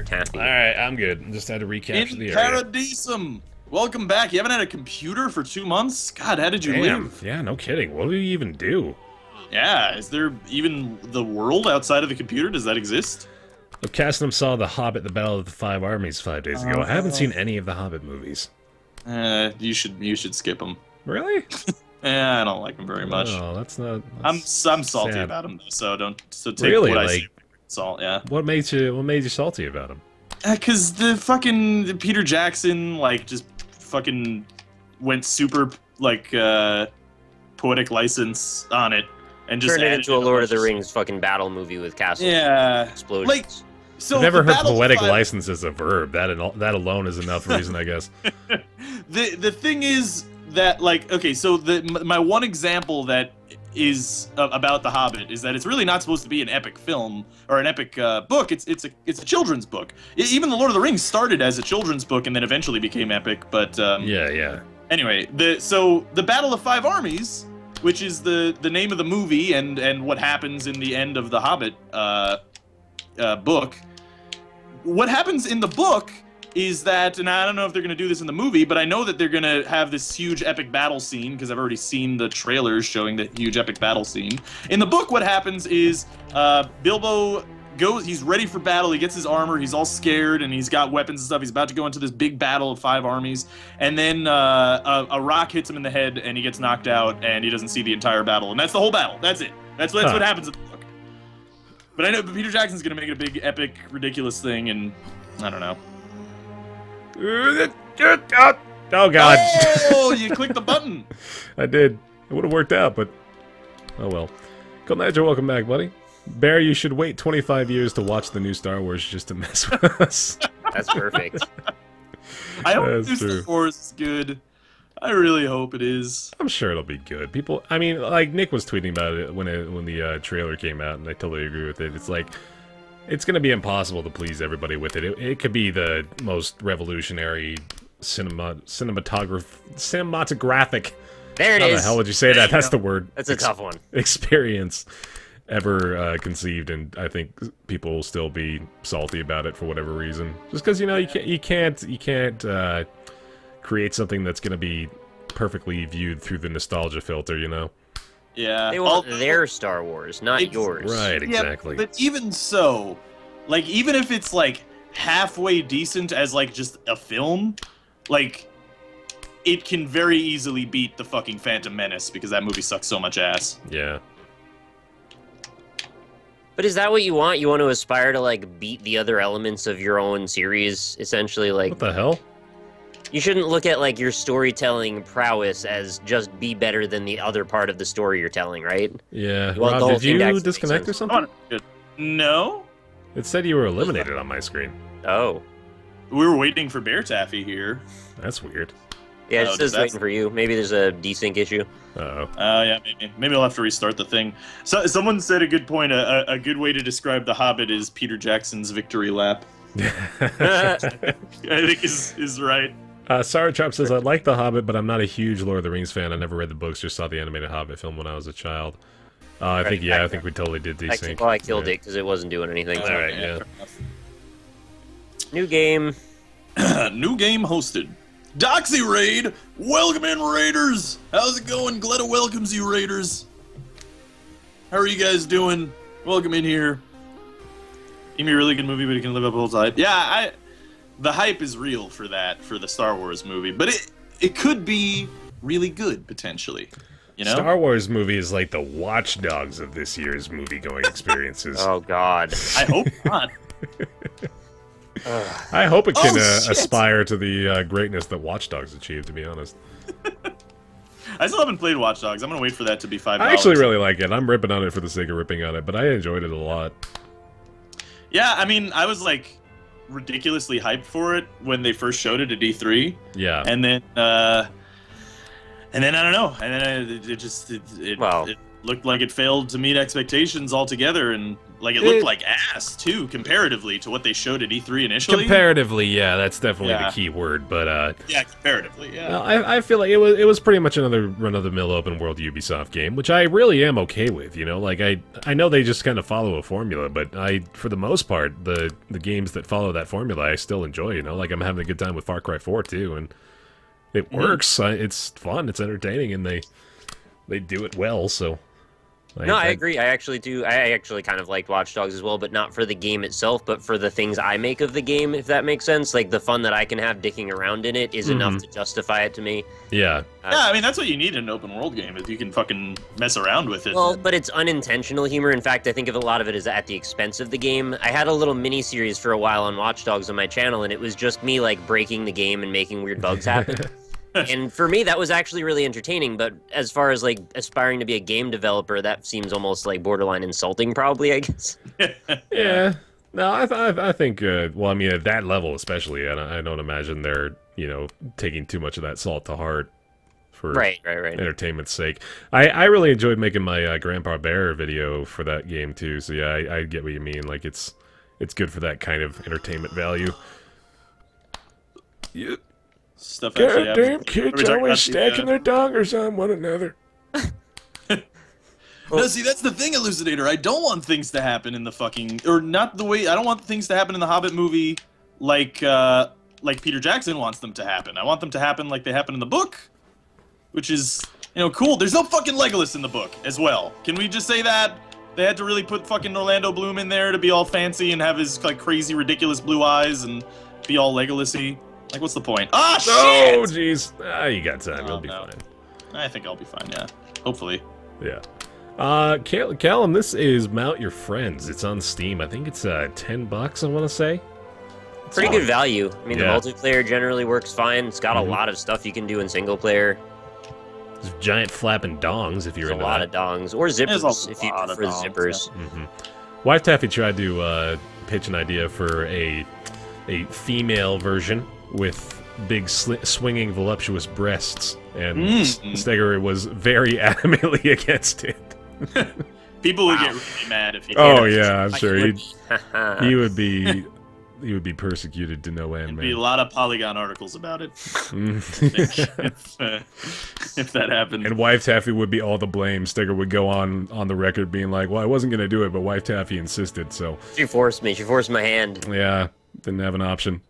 taffy. All right, I'm good. Just had to recapture the In area. Paradisum! Welcome back. You haven't had a computer for 2 months? God, how did you Damn. live? Yeah, no kidding. What do you even do? Yeah, is there even the world outside of the computer? Does that exist? Look, Cassim saw The Hobbit, The Battle of the Five Armies 5 days ago. I haven't seen any of the Hobbit movies. You should skip them. Really? I don't like them very much. Oh, that's not... I'm salty sad. about them, though, so take Really? what I Like, say with salt, yeah. What made you salty about him? Cause the fucking Peter Jackson, like, just fucking went super, like, poetic license on it. And just Turned it added into a Lord of the bunch Rings fucking battle movie with castles. Yeah. Explosions. Like, so I've never the heard Battle of poetic Five- license as a verb. That alone is enough reason, I guess. The thing is that, like, okay, so my one example that is about The Hobbit is that it's really not supposed to be an epic film or an epic book. It's a children's book. Even the Lord of the Rings started as a children's book and then eventually became epic. But Yeah. anyway, the Battle of Five Armies, which is the name of the movie and what happens in the end of the Hobbit book. What happens in the book is that, and I don't know if they're going to do this in the movie, but I know that they're going to have this huge epic battle scene, because I've already seen the trailers showing the huge epic battle scene. In the book, what happens is Bilbo goes, he's ready for battle, he gets his armor, he's all scared, and he's got weapons and stuff, he's about to go into this big battle of five armies, and then a rock hits him in the head, and he gets knocked out, and he doesn't see the entire battle, and that's the whole battle. That's it. That's what happens in the book. But I know Peter Jackson's going to make it a big, epic, ridiculous thing, and I don't know. Oh, God. Oh, you clicked the button. I did. It would have worked out, but... Oh, well. Cool Nigel, welcome back, buddy. Bear, you should wait 25 years to watch the new Star Wars just to mess with us. That's perfect. I hope That's this true. Star Wars is good. I really hope it is. I'm sure it'll be good. People, I mean, like, Nick was tweeting about it when the trailer came out, and I totally agree with it. It's like... It's going to be impossible to please everybody with it. It could be the most revolutionary cinematographic. There it How is. the hell would you say that? That's the word. That's a tough one. Experience ever conceived, and I think people will still be salty about it for whatever reason. Just because you can't create something that's going to be perfectly viewed through the nostalgia filter, you know. Yeah. They want their Star Wars, not yours. Right, exactly. Yeah, but even so, like, even if it's, like, halfway decent as, like, just a film, like, it can very easily beat the fucking Phantom Menace, because that movie sucks so much ass. Yeah. But is that what you want? You want to aspire to, like, beat the other elements of your own series, essentially? Like, What the hell? you shouldn't look at, like, your storytelling prowess as just be better than the other part of the story you're telling, right? Yeah. You want the Rob, whole did thing to you actually make disconnect or sense. something? Good. No? It said you were eliminated on my screen. Oh. We were waiting for Bear Taffy here. That's weird. Yeah, Oh, it says that's- waiting for you. Maybe there's a desync issue. Uh-oh. Yeah, maybe. Maybe I'll have to restart the thing. So, someone said a good point. A good way to describe The Hobbit is Peter Jackson's victory lap. I think is right. Sarah Trap says, I like The Hobbit, but I'm not a huge Lord of the Rings fan. I never read the books, just saw the animated Hobbit film when I was a child. I think we totally did desync. Well, I killed it because it wasn't doing anything. All right, yeah. New game. New game hosted. Doxy Raid! Welcome in, Raiders! How's it going? Gletta welcomes you, Raiders. How are you guys doing? Welcome in here. Give me a really good movie, but it can live up all the hype. Yeah, the hype is real for that, for the Star Wars movie, but it could be really good, potentially. You know? Star Wars movie is like the watchdogs of this year's movie-going experiences. Oh, God. I hope not. I hope it can Oh, shit! aspire to the greatness that Watch Dogs achieved, to be honest. I still haven't played Watch Dogs. I'm gonna wait for that to be $5. I actually really like it. I'm ripping on it for the sake of ripping on it, but I enjoyed it a lot. Yeah, I mean, I was like ridiculously hyped for it when they first showed it at E3. Yeah. And then I don't know. And then it looked like it failed to meet expectations altogether. And Like, it looked like ass, too, comparatively to what they showed at E3 initially. Comparatively, yeah, that's definitely the key word, but... yeah, comparatively, yeah. No, I feel like it was pretty much another run-of-the-mill open-world Ubisoft game, which I really am okay with, you know? Like, I know they just kind of follow a formula, but for the most part, the games that follow that formula, I still enjoy, you know? Like, I'm having a good time with Far Cry 4, too, and it works. It's fun, it's entertaining, and they do it well, so... No, I agree. I actually do. I actually kind of liked Watch Dogs as well, but not for the game itself, but for the things I make of the game, if that makes sense. Like, the fun that I can have dicking around in it is enough to justify it to me. Yeah. Yeah, I mean, that's what you need in an open world game, is you can fucking mess around with it. Well, but it's unintentional humor. In fact, I think of a lot of it as at the expense of the game. I had a little mini-series for a while on Watch Dogs on my channel, and it was just me, like, breaking the game and making weird bugs happen. And for me, that was actually really entertaining, but as far as, like, aspiring to be a game developer, that seems almost, like, borderline insulting, probably, I guess. Yeah. No, I think, well, I mean, at that level especially, I don't imagine they're, you know, taking too much of that salt to heart for right. entertainment's sake. I really enjoyed making my Grandpa Bear video for that game, too, so yeah, I get what you mean. Like, it's good for that kind of entertainment value. Yeah. Stuff actually happens. Goddamn kids always stacking their dongers on one another. No, see, that's the thing, Elucidator. I don't want things to happen in the fucking... Or not the way... I don't want things to happen in the Hobbit movie like Peter Jackson wants them to happen. I want them to happen like they happen in the book, which is, you know, cool. There's no fucking Legolas in the book as well. Can we just say that? They had to really put fucking Orlando Bloom in there to be all fancy and have his, like, crazy, ridiculous blue eyes and be all Legolas-y. Like, what's the point? Ah, shit! Oh, jeez. You got time. You'll be fine. I think I'll be fine, yeah. Hopefully. Yeah. Callum, this is Mount Your Friends. It's on Steam. I think it's $10, I want to say. Pretty good value. I mean, the multiplayer generally works fine. It's got a lot of stuff you can do in single player. There's giant flapping dongs if you're into that. There's a lot of dongs. Or zippers, if you prefer zippers. Yeah. Wife Taffy tried to pitch an idea for a female version with big swinging voluptuous breasts, and Steger was very adamantly against it. People would get really mad if he did. Oh yeah, I'm sure he would be persecuted to no end. There'd man. be a lot of Polygon articles about it. If that happened. And Wife Taffy would be all the blame. Steger would go on the record being like, "Well, I wasn't gonna do it, but Wife Taffy insisted, so." She forced me. She forced my hand. Yeah, didn't have an option.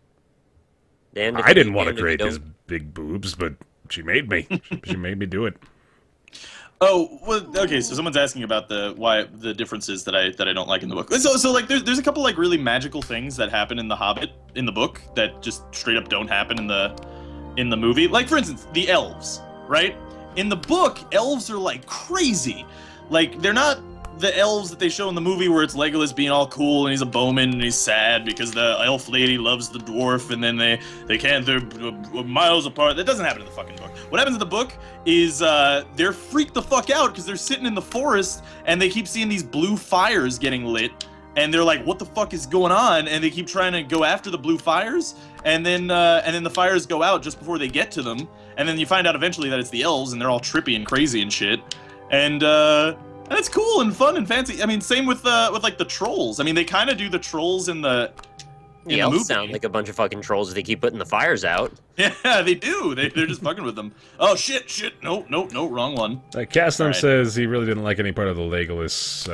I didn't want to create these big boobs, but she made me. She made me do it. Oh, well, okay. So someone's asking about the differences that I don't like in the book. So like there's a couple like really magical things that happen in the Hobbit in the book that just straight up don't happen in the movie. Like, for instance, the elves, right? In the book, elves are like crazy. Like, they're not the elves that they show in the movie where it's Legolas being all cool and he's a bowman and he's sad because the elf lady loves the dwarf and then they can't, they're miles apart. That doesn't happen in the fucking book. What happens in the book is they're freaked the fuck out because they're sitting in the forest and they keep seeing these blue fires getting lit and they're like, what the fuck is going on? And they keep trying to go after the blue fires and then the fires go out just before they get to them, and then you find out eventually that it's the elves and they're all trippy and crazy and shit. And it's cool and fun and fancy. I mean, same with like the trolls. I mean, they kind of do the trolls in the elves movie. Sound like a bunch of fucking trolls if they keep putting the fires out. Yeah, they do. They're just fucking with them. Oh shit! No, wrong one. Castam says he really didn't like any part of the Legolas's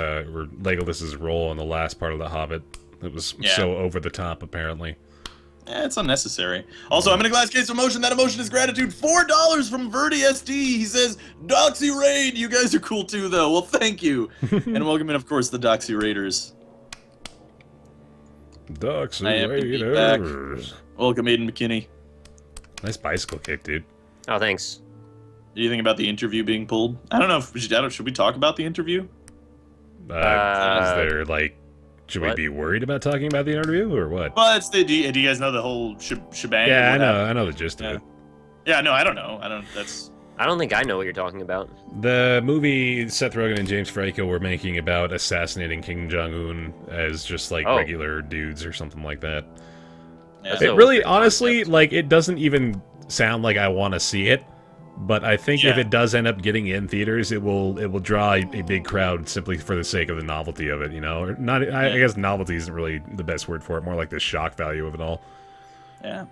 role in the last part of the Hobbit. It was so over the top, apparently. Yeah, it's unnecessary. Also, I'm in a glass case of emotion. That emotion is gratitude. $4 from Verdi SD. He says, Doxy Raid. You guys are cool too, though. Well, thank you. And welcome in, of course, the Doxy Raiders. Doxy Raiders. Welcome, Aiden McKinney. Nice bicycle kick, dude. Oh, thanks. What do you think about the interview being pulled? I don't know if should we talk about the interview? Is there, like... Should we be worried about talking about the interview, or what? Well, it's do you guys know the whole shebang? Yeah, I know the gist of it. Yeah, no, I don't know. I don't think I know what you're talking about. The movie Seth Rogen and James Franco were making about assassinating Kim Jong-un as just, like, regular dudes or something like that. Yeah. It really, honestly, like, it doesn't even sound like I want to see it, But I think if it does end up getting in theaters, it will draw a big crowd simply for the sake of the novelty of it, you know? Or not, I guess novelty isn't really the best word for it, more like the shock value of it all. Yeah.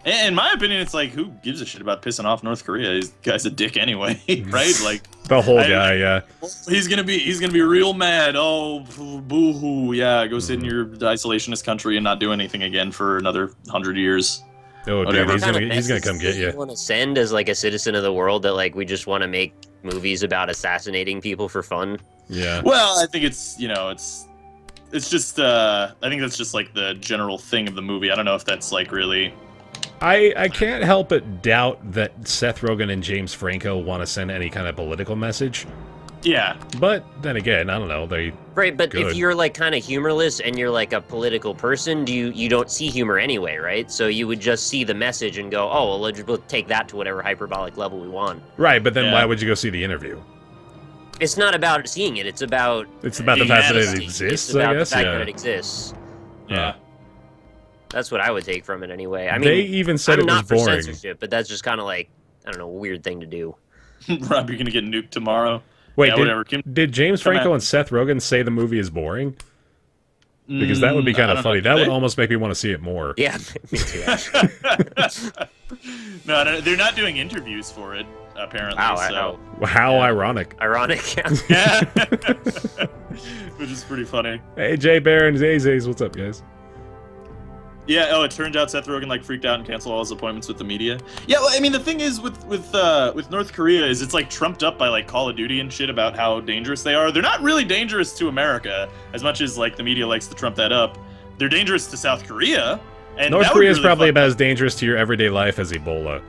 In my opinion, it's like, who gives a shit about pissing off North Korea? This guy's a dick anyway, right? Like the whole guy, yeah. He's gonna be real mad. Oh, boo-hoo. Yeah, go sit in your isolationist country and not do anything again for another 100 years. Oh, dude, he's gonna come get you. Want to send as like a citizen of the world that like we just want to make movies about assassinating people for fun? Yeah. Well, I think it's it's just I think that's just like the general thing of the movie. I don't know if that's like really. I can't help but doubt that Seth Rogen and James Franco want to send any kind of political message. Yeah. But then again, I don't know. Right, but if you're like kind of humorless and you're like a political person, you don't see humor anyway, right? So you would just see the message and go, oh, well, we'll take that to whatever hyperbolic level we want. Right, but then why would you go see the interview? It's not about seeing it. It's about the fact that it exists. It's about I guess. The fact that it exists. Yeah. That's what I would take from it anyway. I mean, they even said I'm it was not for boring. censorship, but that's just kind of like, I don't know, a weird thing to do. Rob, you're gonna get nuked tomorrow. Wait, yeah, did James Franco and Seth Rogen say the movie is boring? Because that would be kind of funny. That would almost make me want to see it more. Yeah, me too, actually. No, they're not doing interviews for it, apparently. Wow, how ironic. Ironic, yeah. Yeah. Which is pretty funny. Hey, Jay, Baer, and Zay's, what's up, guys? Yeah, oh, it turns out Seth Rogen like freaked out and canceled all his appointments with the media. Yeah, well, I mean, the thing is with North Korea is it's like trumped up by like Call of Duty and shit about how dangerous they are. They're not really dangerous to America as much as like the media likes to trump that up. They're dangerous to South Korea. And North Korea is probably about as dangerous to your everyday life as Ebola.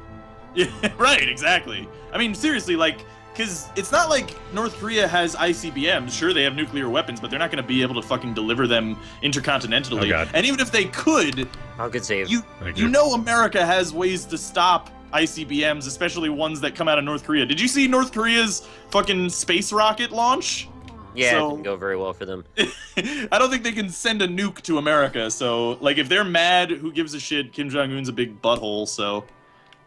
Yeah, right, exactly. I mean, seriously, like, because it's not like North Korea has ICBMs. Sure, they have nuclear weapons, but they're not going to be able to fucking deliver them intercontinentally. Oh, God. And even if they could, how could save? You know America has ways to stop ICBMs, especially ones that come out of North Korea. Did you see North Korea's fucking space rocket launch? Yeah, it didn't go very well for them. I don't think they can send a nuke to America, so, like, if they're mad, who gives a shit? Kim Jong-un's a big butthole, so...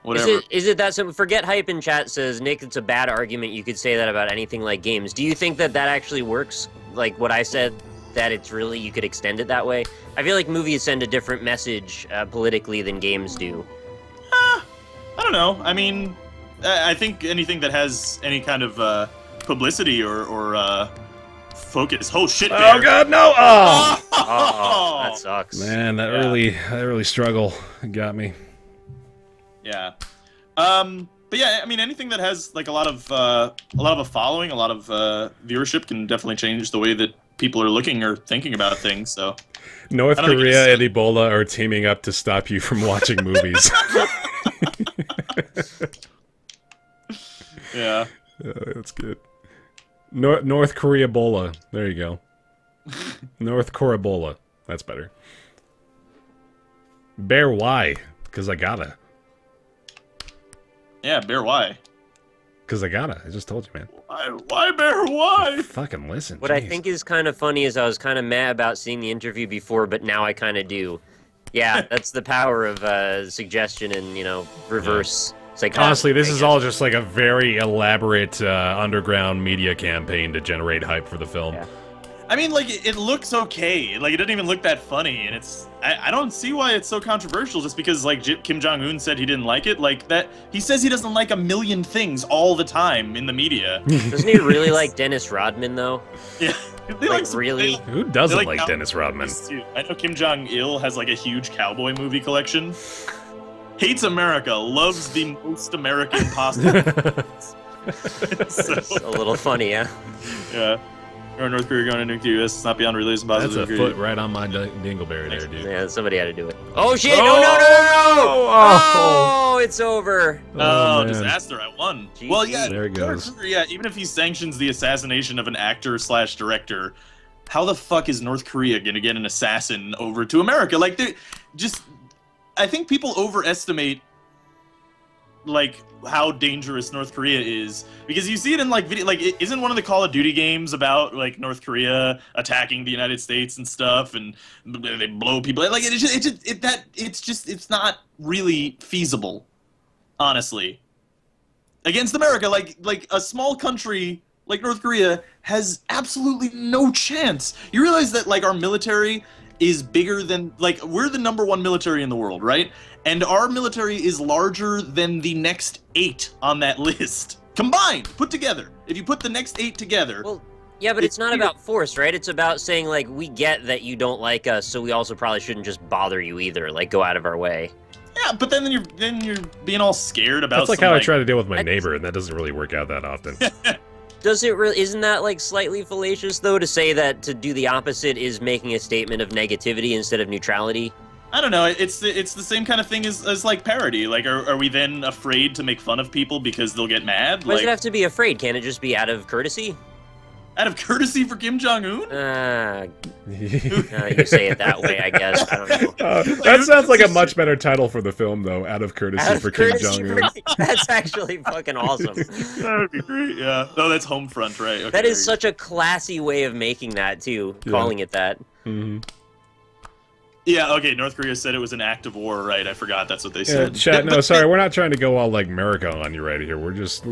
whatever. Is it that simple? Forget Hype in chat says, Nick, it's a bad argument. You could say that about anything like games. Do you think that actually works? Like what I said, that it's really, you could extend it that way? I feel like movies send a different message politically than games do. I don't know. I mean, I think anything that has any kind of publicity or focus. Oh, shit, Baer. Oh, God, no! Oh! Oh, that sucks. Man, that early struggle got me. Yeah, but yeah, I mean, anything that has like a lot of a following, a lot of viewership can definitely change the way that people are looking or thinking about things. So, North Korea and Ebola are teaming up to stop you from watching movies. Yeah, that's good. North Korea Ebola. There you go. North Korea Ebola. That's better. Baer, why? Because I gotta. Yeah, Baer, why? Because I gotta. I just told you, man. Why, Baer, why? Fucking listen. What I think is kind of funny is I was kind of mad about seeing the interview before, but now I kind of do. Yeah, that's the power of suggestion and, you know, reverse. It's like, honestly, this is all just like a very elaborate underground media campaign to generate hype for the film. Yeah. I mean, like, it looks okay. Like, it doesn't even look that funny, and it's... I don't see why it's so controversial just because, like, Kim Jong-un said he didn't like it. Like, that... He says he doesn't like a million things all the time in the media. Doesn't he really like Dennis Rodman, though? Yeah. Like, really? Who doesn't like Dennis Rodman? I know Kim Jong-il has, like, a huge cowboy movie collection. Hates America. Loves the most American possible. It's a little funny, yeah? Yeah. Or North Korea going to nuke the U.S. It's not beyond release. That's a foot right on my dingleberry there, dude. Yeah, somebody had to do it. Oh, shit! Oh, no! Oh, it's over. Oh, disaster. I won. GG. Well, yeah. There it goes. Yeah, even if he sanctions the assassination of an actor/director, how the fuck is North Korea going to get an assassin over to America? Like, they're just... I think people overestimate like how dangerous North Korea is because you see it in like video. Like, isn't one of the Call of Duty games about like North Korea attacking the United States and stuff, and they blow people? Like, it's not really feasible, honestly. against America. Like a small country like North Korea has absolutely no chance. You realize that like our military is bigger than, like, we're the #1 military in the world, right? And our military is larger than the next 8 on that list combined, put together. If you put the next 8 together. Well, yeah, but it's not about force, right? It's about saying, like, we get that you don't like us, so we also probably shouldn't just bother you either. Like, go out of our way. Yeah, but then you're being all scared about. That's like how I try to deal with my neighbor, and that doesn't really work out that often. Does it really? Isn't that like slightly fallacious though to say that to do the opposite is making a statement of negativity instead of neutrality? I don't know. It's the same kind of thing as like parody. Like, are we then afraid to make fun of people because they'll get mad? Why does it have to be afraid? Can't it just be out of courtesy? Out of courtesy for Kim Jong-un? You say it that way, I guess. I don't know. That sounds like a much better title for the film, though. Out of courtesy for Kim Jong-un. That's actually fucking awesome. That would be great, yeah. Oh, that's Homefront, right? Okay, that is such a classy way of making that, too, calling it that. Mm-hmm. Yeah, okay, North Korea said it was an act of war, right? I forgot that's what they said. Chat, no, sorry, we're not trying to go all like America on you right here. We're just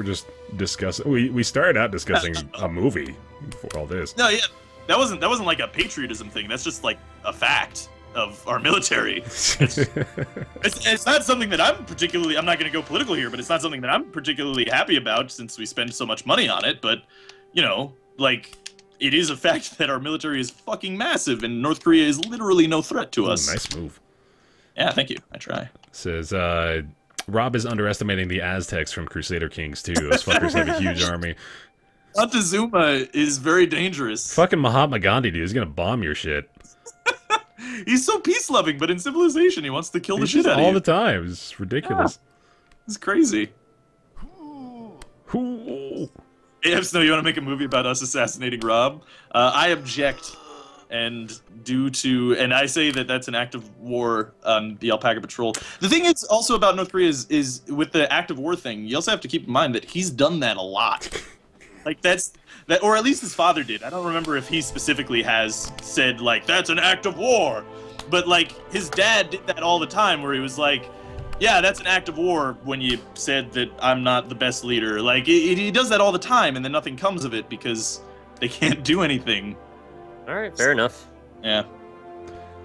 discussing. We started out discussing a movie for all this. No, yeah, that wasn't like a patriotism thing. That's just like a fact of our military. It's not something that I'm not going to go political here, but it's not something that I'm particularly happy about since we spend so much money on it. But you know, like, it is a fact that our military is fucking massive, and North Korea is literally no threat to us. Nice move. Yeah, thank you. I try. Says, Rob is underestimating the Aztecs from Crusader Kings 2. Those fuckers have a huge army. Montezuma is very dangerous. Fucking Mahatma Gandhi, dude. He's gonna bomb your shit. He's so peace-loving, but in Civilization, he wants to kill the shit out of you. All the time. It's ridiculous. Yeah. It's crazy. Hey, Snow, you want to make a movie about us assassinating Rob? I object, and I say that that's an act of war on the Alpaca Patrol. The thing is also about North Korea is with the act of war thing, you also have to keep in mind that he's done that a lot. Like, or at least his father did. I don't remember if he specifically has said, like, that's an act of war. But, like, his dad did that all the time, where he was like, yeah, that's an act of war when you said that I'm not the best leader. Like, he does that all the time, and then nothing comes of it because they can't do anything. All right, fair enough. Yeah.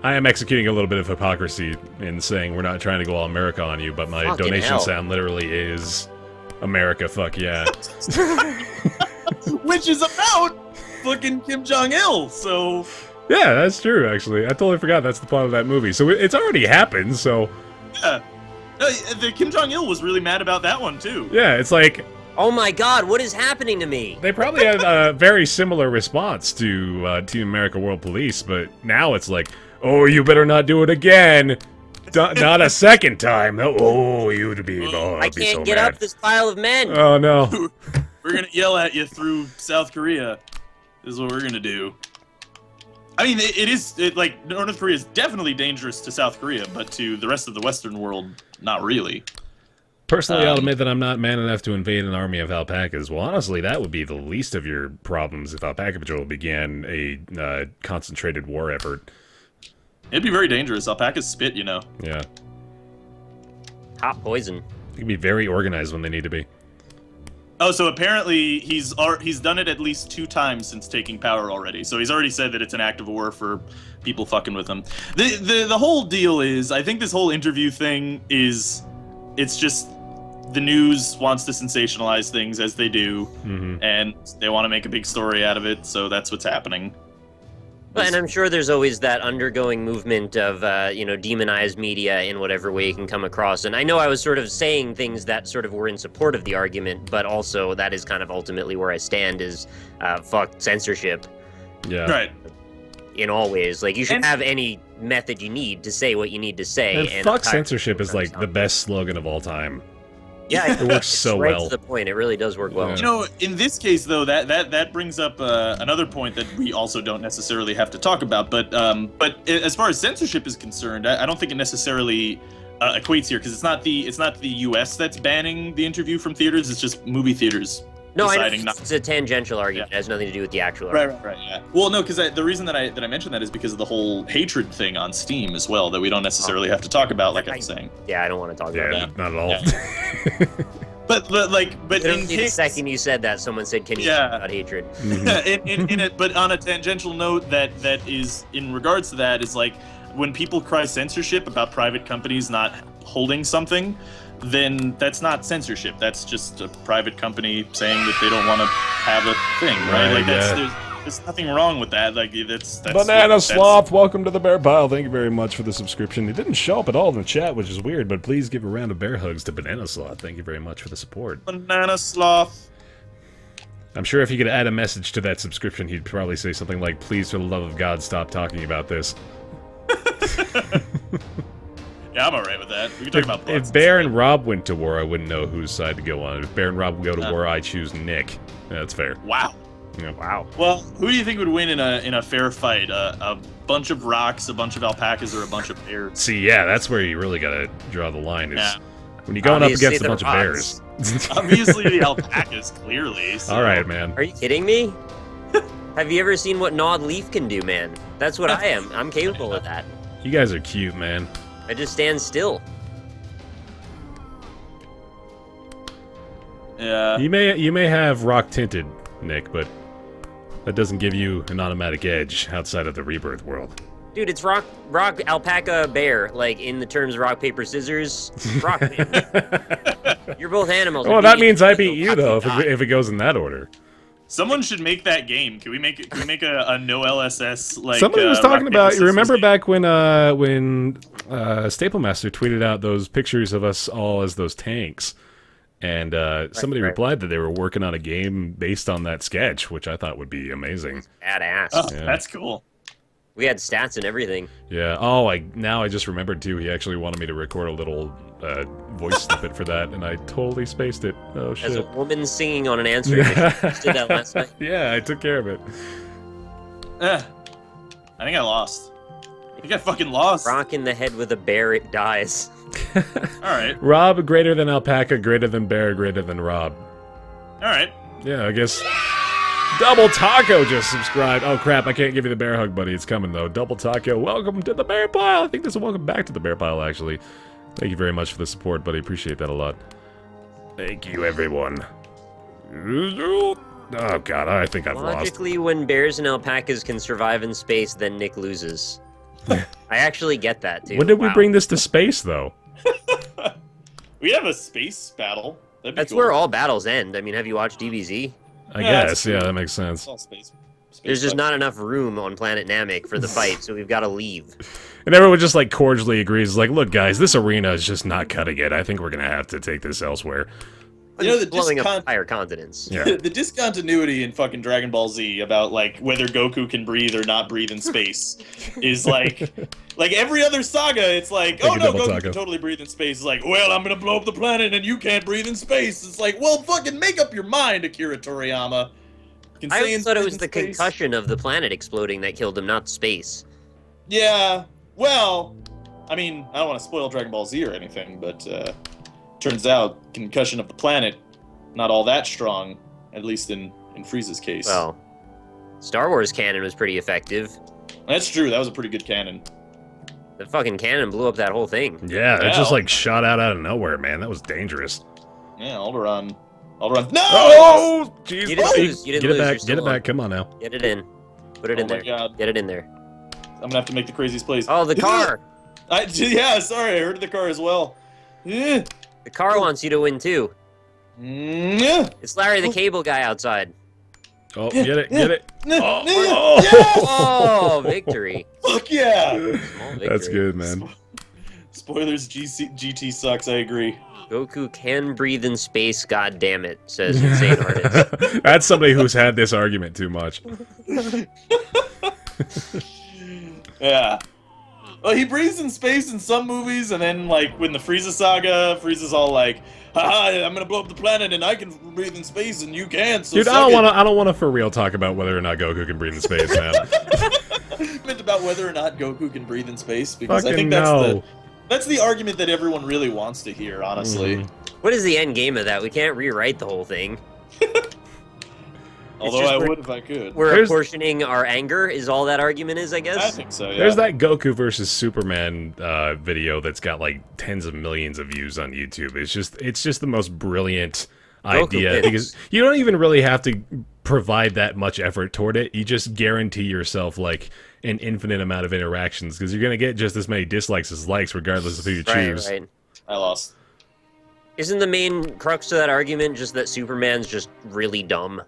I am executing a little bit of hypocrisy in saying we're not trying to go all America on you, but my Fucking donation hell. sound literally is America, fuck yeah. Which is about fucking Kim Jong-il, so... Yeah, that's true, actually. I totally forgot that's the plot of that movie. So it's already happened, so... Yeah. The Kim Jong-il was really mad about that one, too. Yeah, it's like... Oh my god, what is happening to me? They probably had a very similar response to Team America World Police, but now it's like, oh, you better not do it again. Not a second time. Oh, you'd be I be can't so get mad. up this pile of men. Oh, no. We're gonna yell at you through South Korea. This is what we're gonna do. I mean, like, North Korea is definitely dangerous to South Korea, but to the rest of the Western world, not really. Personally, I'll admit that I'm not man enough to invade an army of alpacas. Well, honestly, that would be the least of your problems if Alpaca Patrol began a concentrated war effort. It'd be very dangerous. Alpacas spit, you know. Yeah. Hot poison. They can be very organized when they need to be. Oh, so apparently he's done it at least 2 times since taking power already. So he's already said that it's an act of war for people fucking with him. The whole deal is, I think this whole interview thing is, it's just the news wants to sensationalize things as they do, and they want to make a big story out of it. So that's what's happening. And I'm sure there's always that undergoing movement of, demonized media in whatever way you can come across. And I know I was sort of saying things that sort of were in support of the argument, but also that is kind of ultimately where I stand is, fuck censorship. Yeah. Right. In all ways. Like, you should have any method you need to say what you need to say. And fuck censorship is, like, the best slogan of all time. Yeah, it works so right well. To the point. It really does work well. You know, in this case, though, that brings up another point that we also don't necessarily have to talk about. But as far as censorship is concerned, I don't think it necessarily equates here, because it's not the U.S. that's banning the interview from theaters. It's just movie theaters. No, deciding it's a tangential argument. It has nothing to do with the actual argument. Right, yeah. Well, no, because the reason that I mentioned that is because of the whole hatred thing on Steam as well, that we don't necessarily have to talk about, like I was saying. Yeah, I don't want to talk about that. Not at all. But Literally in the case, second you said that, someone said, "Can you Yeah. talk about hatred?" in it, but on a tangential note, that is in regards to that is like when people cry censorship about private companies not holding something, then that's not censorship. That's just a private company saying that they don't want to have a thing, right? Like there's nothing wrong with that. Like that's Banana Sloth, welcome to the Bear Pile. Thank you very much for the subscription. It didn't show up at all in the chat, which is weird, but please give a round of bear hugs to Banana Sloth. Thank you very much for the support. Banana Sloth. I'm sure if you could add a message to that subscription, he'd probably say something like, "Please, for the love of God, stop talking about this." Yeah, I'm alright with that. We can talk about If Baer and Rob went to war, I wouldn't know whose side to go on. If Baer and Rob go to war, I choose Nick. Yeah, that's fair. Wow. Yeah, wow. Well, who do you think would win in a fair fight? A bunch of rocks, a bunch of alpacas, or a bunch of bears? See, yeah, that's where you really gotta draw the line. Is Yeah. when you're going Obviously up against a the bunch rocks. of bears. Obviously, the alpacas, clearly. So. All right, man. Are you kidding me? Have you ever seen what Gnawed Leaf can do, man? That's what I am. I'm capable of that. You guys are cute, man. I just stand still. Yeah. You may have rock tinted, Nick, but that doesn't give you an automatic edge outside of the rebirth world. Dude, it's rock, alpaca, bear. Like, in the terms of rock, paper, scissors, rock, man. You're both animals. Well, that means I beat you, though, if it goes in that order. Someone should make that game. Can we make a NoLSS like? Somebody was talking rock, about. paper, You remember scissors back when Staple Master tweeted out those pictures of us all as those tanks, and somebody replied that they were working on a game based on that sketch, which I thought would be amazing. Badass. Oh, Yeah. that's cool. We had stats and everything. Yeah. Oh, now I just remembered too. He actually wanted me to record a little voice snippet for that, and I totally spaced it. Oh shit. As a woman singing on an answering machine. Just did that last night. Yeah, I took care of it. I think I lost. I think I fucking lost. Rock in the head with a bear, it dies. All right. Rob greater than alpaca, greater than bear, greater than Rob. All right. Yeah, I guess. Double Taco just subscribed. Oh crap, I can't give you the bear hug, buddy. It's coming though. Double Taco, welcome to the Bear Pile. I think this is a welcome back to the Bear Pile, actually. Thank you very much for the support, buddy. Appreciate that a lot. Thank you, everyone. Oh god, I think I've lost. Logically, when bears and alpacas can survive in space, then Nick loses. I actually get that, too. When did we Wow. bring this to space, though? We have a space battle. That'd be That's cool. where all battles end. I mean, have you watched DBZ? I Yeah, that's guess, true. yeah, that makes sense. It's all space. There's just not enough room on planet Namek for the fight, so we've got to leave. And everyone just, like, cordially agrees, like, look, guys, this arena is just not cutting it. I think we're gonna have to take this elsewhere. You know, the blowing up entire continents. Yeah. The discontinuity in fucking Dragon Ball Z about like whether Goku can breathe or not breathe in space is like every other saga. It's like, Thank oh you, no, Double Goku Taco. can totally breathe in space. It's like, well, I'm gonna blow up the planet and you can't breathe in space. It's like, well, fucking make up your mind, Akira Toriyama. Can I say always thought it breathe was in the space. concussion of the planet exploding that killed him, not space. Yeah, well, I mean, I don't want to spoil Dragon Ball Z or anything, but turns out concussion of the planet not all that strong, at least in Frieza's case. Well, Star Wars cannon was pretty effective. That's true. That was a pretty good cannon. The fucking cannon blew up that whole thing. Yeah, it Yeah. just, like, shot out of nowhere, man. That was dangerous. Yeah, Alderaan. No! Oh, jeez. You didn't lose. You didn't Get it lose. back. You're Get still it back. Come on now. Get it in. Put it Oh in my there. God. Get it in there. I'm gonna have to make the craziest plays. Oh, the car! Yeah, sorry, I heard the car as well. Yeah. The car wants you to win too. Yeah. It's Larry the Cable Guy outside. Oh, get it. Get it. Oh, Oh. Oh, victory. Fuck yeah! Small victory. That's good, man. Spoilers, GT sucks, I agree. Goku can breathe in space, god damn it, says Insane Artist. That's somebody who's had this argument too much. Yeah. Well, he breathes in space in some movies, and then, like, when the Frieza saga, Frieza's all like, haha, I'm gonna blow up the planet, and I can breathe in space, and you can't, so Dude, suck I don't want to for real talk about whether or not Goku can breathe in space, man. it. Meant about whether or not Goku can breathe in space, because I Fucking think no. that's the argument that everyone really wants to hear, honestly. Mhm. What is the end game of that? We can't rewrite the whole thing. Although just I we're- would if I could. We're There's- apportioning our anger, is all that argument is, I guess? I think so, yeah. There's that Goku versus Superman video that's got like tens of millions of views on YouTube. It's just the most brilliant idea is. because you don't even really have to provide that much effort toward it. You just guarantee yourself like an infinite amount of interactions because you're gonna get just as many dislikes as likes regardless of who you choose. Right. I lost. Isn't the main crux to that argument just that Superman's just really dumb?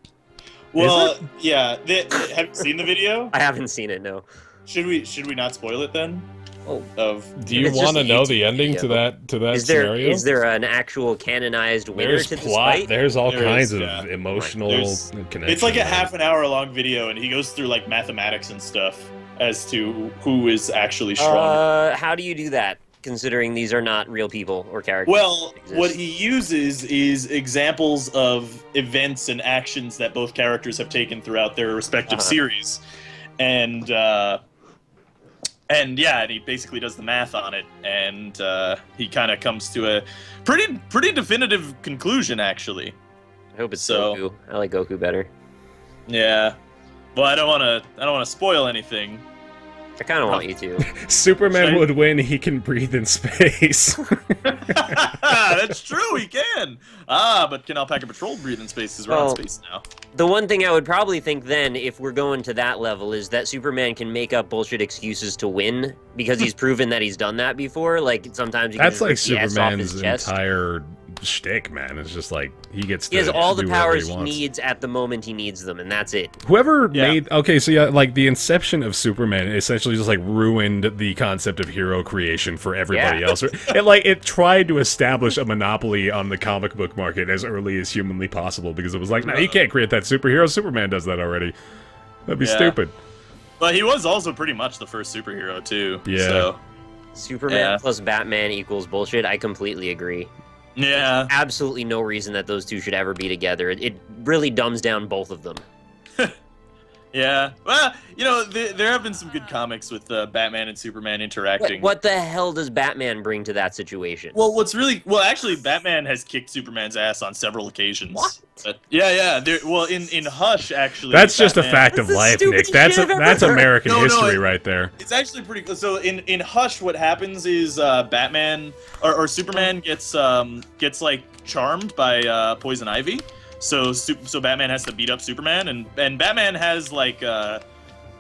Well, yeah. Have you seen the video? I haven't seen it, no. Should we not spoil it then? Oh. Do you It's just want to a know YouTube the ending to video. that Is there scenario? an actual canonized winner There's to this plot. fight? There's all There kinds is, of yeah. emotional There's- connections. It's like a half an hour long video, and he goes through like mathematics and stuff as to who is actually stronger. How do you do that, considering these are not real people or characters? Well, that exist? what he uses is examples of events and actions that both characters have taken throughout their respective series, and yeah, and he basically does the math on it, and he kind of comes to a pretty definitive conclusion, actually. I hope it's so- Goku. I like Goku better. Yeah. Well, I don't want to spoil anything. I kind of want you to. Superman Right. would win. He can breathe in space. That's true, he can. But can Alpaca Patrol breathe in space? Because we're on Well, space now. The one thing I would probably think then, if we're going to that level, is that Superman can make up bullshit excuses to win because he's proven that he's done that before. Like sometimes he can That's just like rip the S off his Superman's chest. entire shtick, man. It's just like he gets. He has all the do whatever powers he he wants. needs at the moment he needs them, and that's it. Whoever Yeah. made okay, so yeah, like the inception of Superman essentially just like ruined the concept of hero creation for everybody Yeah. else. It tried to establish a monopoly on the comic book market as early as humanly possible because it was like, no, you can't create that superhero. Superman does that already. That'd be Yeah. stupid. But he was also pretty much the first superhero too. Yeah. So, Superman Yeah. plus Batman equals bullshit. I completely agree. yeah. Absolutely no reason that those two should ever be together. It really dumbs down both of them. Yeah. Well, you know, there have been some good comics with Batman and Superman interacting. What the hell does Batman bring to that situation? Well, actually, Batman has kicked Superman's ass on several occasions. What? Yeah. In Hush, actually. That's just a Batman- fact of That's the life, stupidest Nick. That's shit I've ever that's heard. American No, history right there. It's actually pretty cool. So in Hush, what happens is Batman or Superman gets like charmed by Poison Ivy. So Batman has to beat up Superman, and Batman has like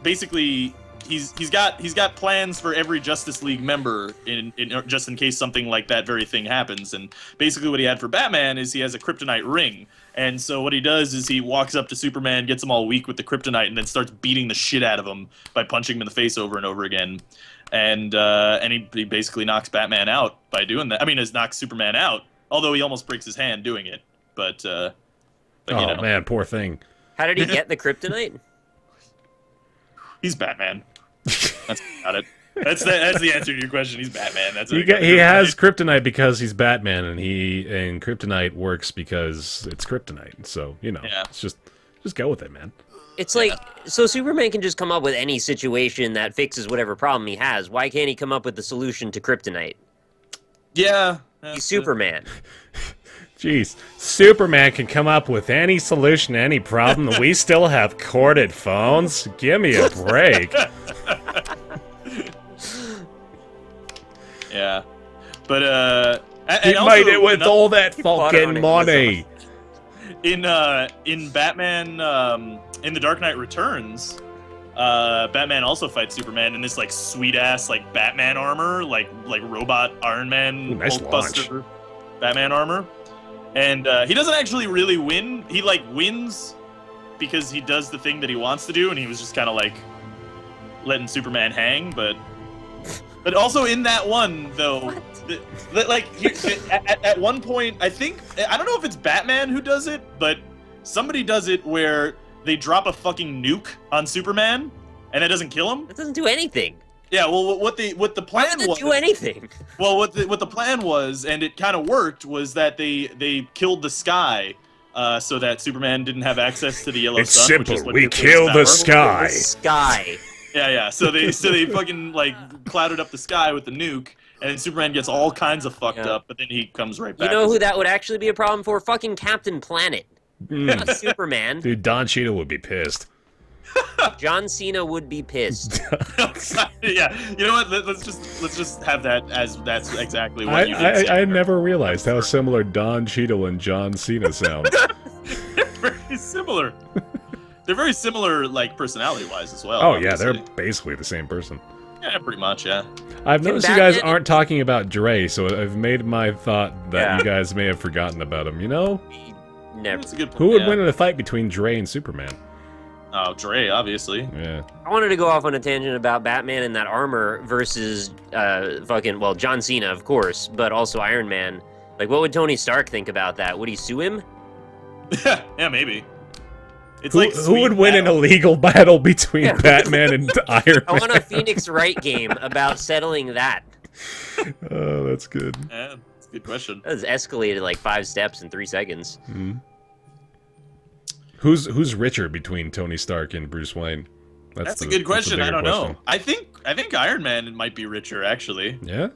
basically he's got plans for every Justice League member in just in case something like that very thing happens. And basically what he had for Batman is he has a kryptonite ring. And so what he does is he walks up to Superman, gets him all weak with the kryptonite, and then starts beating the shit out of him by punching him in the face over and over again. And he basically knocks Batman out by doing that. I mean, knocks Superman out, although he almost breaks his hand doing it. But you Oh know, man, poor thing. How did he get the kryptonite? he's Batman. That's about it. That's the answer to your question. He's Batman. That's He has kryptonite because he's Batman, and kryptonite works because it's kryptonite. So Yeah. it's just go with it, man. It's like, so Superman can just come up with any situation that fixes whatever problem he has. Why can't he come up with the solution to kryptonite? Yeah. He's Superman. Jeez, Superman can come up with any solution to any problem, and we still have corded phones? Give me a break. Yeah. But He and made also it with another- all that bought it on fucking money. in Batman in The Dark Knight Returns, Batman also fights Superman in this like sweet ass like Batman armor, like robot Iron Man Ooh, nice Hulkbuster Batman armor. And he doesn't actually really win. He like wins because he does the thing that he wants to do, and he was just kind of like letting Superman hang. But also in that one though, at one point, I don't know if it's Batman who does it, but somebody does it where they drop a fucking nuke on Superman, and it doesn't kill him. That doesn't do anything. Yeah, well, what the Why plan does it was? do anything? Well, what the plan was, and it kind of worked, was that they killed the sky, so that Superman didn't have access to the yellow It's sun. Which is simple. what We gives him kill the power. sky. The sky. Yeah. So they fucking like clouded up the sky with the nuke, and then Superman gets all kinds of fucked Yeah. up, but then he comes right You back. know who that would actually be a problem for? Fucking Captain Planet. Not Superman. Dude, Don Cheadle would be pissed. John Cena would be pissed. Yeah, you know what? Let's just have that as that's exactly what you did. I never realized how similar Don Cheadle and John Cena sound. They're very similar. They're very similar, like personality-wise as well. Oh yeah, obviously. they're basically the same person. Yeah, pretty much. Yeah. I've noticed you guys aren't talking about Dre, so I've made my thought that you guys may have forgotten about him. You know? Never. That's a good point. Who would win in a fight between Dre and Superman? Oh, Dre, obviously. Yeah. I wanted to go off on a tangent about Batman and that armor versus John Cena, of course, but also Iron Man. Like, what would Tony Stark think about that? Would he sue him? Yeah, maybe. It's who would win an illegal battle between Batman and Iron Man? I want a Phoenix Wright game about settling that. Oh, that's good. Yeah, that's a good question. That was escalated like 5 steps in 3 seconds. Mm-hmm. Who's richer between Tony Stark and Bruce Wayne? That's a good question. I don't know. I think Iron Man might be richer, actually. Yeah.